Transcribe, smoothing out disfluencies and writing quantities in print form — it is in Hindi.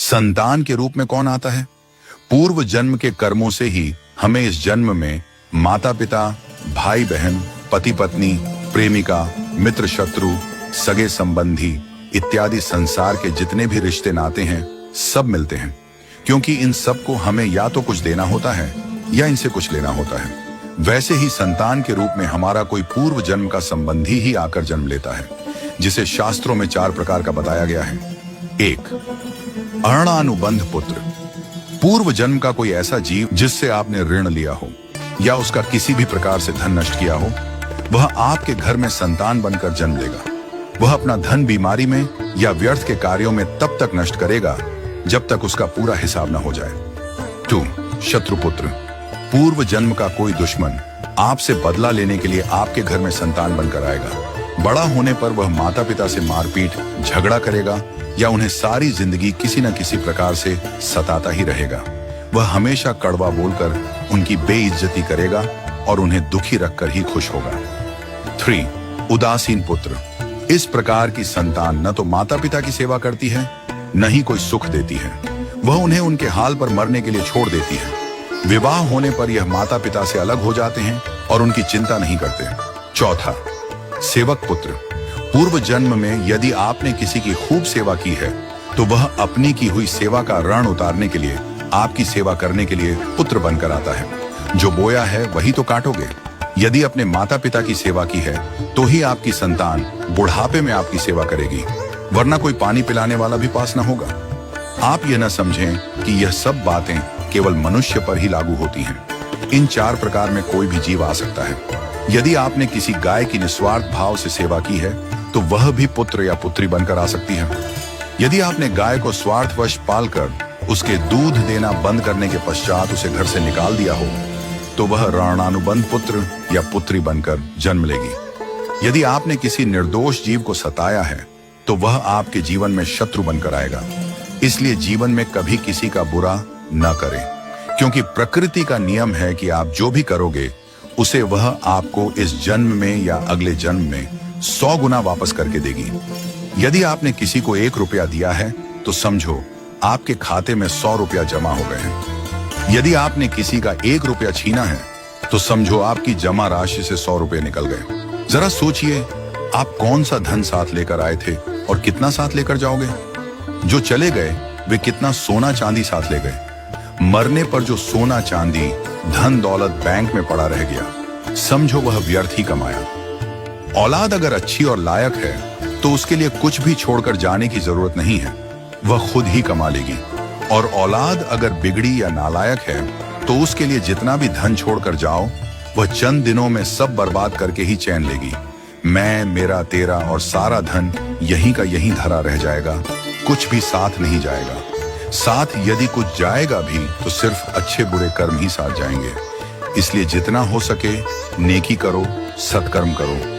संतान के रूप में कौन आता है? पूर्व जन्म के कर्मों से ही हमें इस जन्म में माता पिता, भाई बहन, पति पत्नी, प्रेमिका, मित्र शत्रु, सगे संबंधी इत्यादि संसार के जितने भी रिश्ते नाते हैं सब मिलते हैं, क्योंकि इन सब को हमें या तो कुछ देना होता है या इनसे कुछ लेना होता है। वैसे ही संतान के रूप में हमारा कोई पूर्व जन्म का संबंधी ही आकर जन्म लेता है, जिसे शास्त्रों में 4 प्रकार का बताया गया है। 1. अरणानुबंध पुत्र। पूर्व जन्म का कोई ऐसा जीव जिससे आपने ऋण लिया हो या उसका किसी भी प्रकार से धन नष्ट किया हो, वह आपके घर में संतान बनकर जन्म लेगा। वह अपना धन बीमारी में या व्यर्थ के कार्यों में तब तक नष्ट करेगा जब तक उसका पूरा हिसाब न हो जाए। 2. शत्रुपुत्र। पूर्व जन्म का कोई दुश्मन आपसे बदला लेने के लिए आपके घर में संतान बनकर आएगा। बड़ा होने पर वह माता पिता से मारपीट, झगड़ा करेगा या उन्हें सारी जिंदगी किसी न किसी प्रकार से सताता ही रहेगा। वह हमेशा कड़वा बोलकर उनकी बेइज्जती करेगा और उन्हें दुखी रखकर ही खुश होगा। 3. उदासीन पुत्र। इस प्रकार की संतान न तो माता पिता की सेवा करती है, न ही कोई सुख देती है। वह उन्हें उनके हाल पर मरने के लिए छोड़ देती है। विवाह होने पर यह माता पिता से अलग हो जाते हैं और उनकी चिंता नहीं करते। 4. सेवक पुत्र। पूर्व जन्म में यदि आपने किसी की खूब सेवा की है तो वह अपनी की हुई सेवा का ऋण उतारने के लिए आपकी सेवा करने के लिए पुत्र बनकर आता है। जो बोया है वही तो काटोगे। यदि अपने माता पिता की सेवा की है तो ही आपकी संतान बुढ़ापे में आपकी सेवा करेगी, वरना कोई पानी पिलाने वाला भी पास न होगा। आप यह न समझें कि यह सब बातें केवल मनुष्य पर ही लागू होती हैं। इन 4 प्रकार में कोई भी जीव आ सकता है। यदि आपने किसी गाय की निस्वार्थ भाव से सेवा की है तो वह भी पुत्र या पुत्री बनकर आ सकती है। यदि आपने गाय को स्वार्थवश पालकर उसके दूध देना बंद करने के पश्चात उसे घर से निकाल दिया हो तो वह ऋणानुबंध पुत्र या पुत्री बनकर जन्म लेगी। यदि आपने किसी निर्दोष जीव को सताया है तो वह आपके जीवन में शत्रु बनकर आएगा। इसलिए जीवन में कभी किसी का बुरा न करें, क्योंकि प्रकृति का नियम है कि आप जो भी करोगे उसे वह आपको इस जन्म में या अगले जन्म में 100 गुना वापस करके देगी। यदि आपने किसी को 1 रुपया दिया है तो समझो आपके खाते में 100 रुपया जमा हो गए हैं। यदि आपने किसी का 1 रुपया छीना है तो समझो आपकी जमा राशि से 100 रुपये निकल गए। जरा सोचिए, आप कौन सा धन साथ लेकर आए थे और कितना साथ लेकर जाओगे? जो चले गए वे कितना सोना चांदी साथ ले गए। मरने पर जो सोना चांदी धन दौलत बैंक में पड़ा रह गया, समझो वह व्यर्थ ही कमाया। औलाद अगर अच्छी और लायक है तो उसके लिए कुछ भी छोड़कर जाने की जरूरत नहीं है, वह खुद ही कमा लेगी। और औलाद अगर बिगड़ी या नालायक है तो उसके लिए जितना भी धन छोड़कर जाओ वह चंद दिनों में सब बर्बाद करके ही चैन लेगी। मैं, मेरा, तेरा और सारा धन यहीं का यहीं धरा रह जाएगा, कुछ भी साथ नहीं जाएगा। साथ यदि कुछ जाएगा भी तो सिर्फ अच्छे बुरे कर्म ही साथ जाएंगे। इसलिए जितना हो सके नेकी करो, सत्कर्म करो।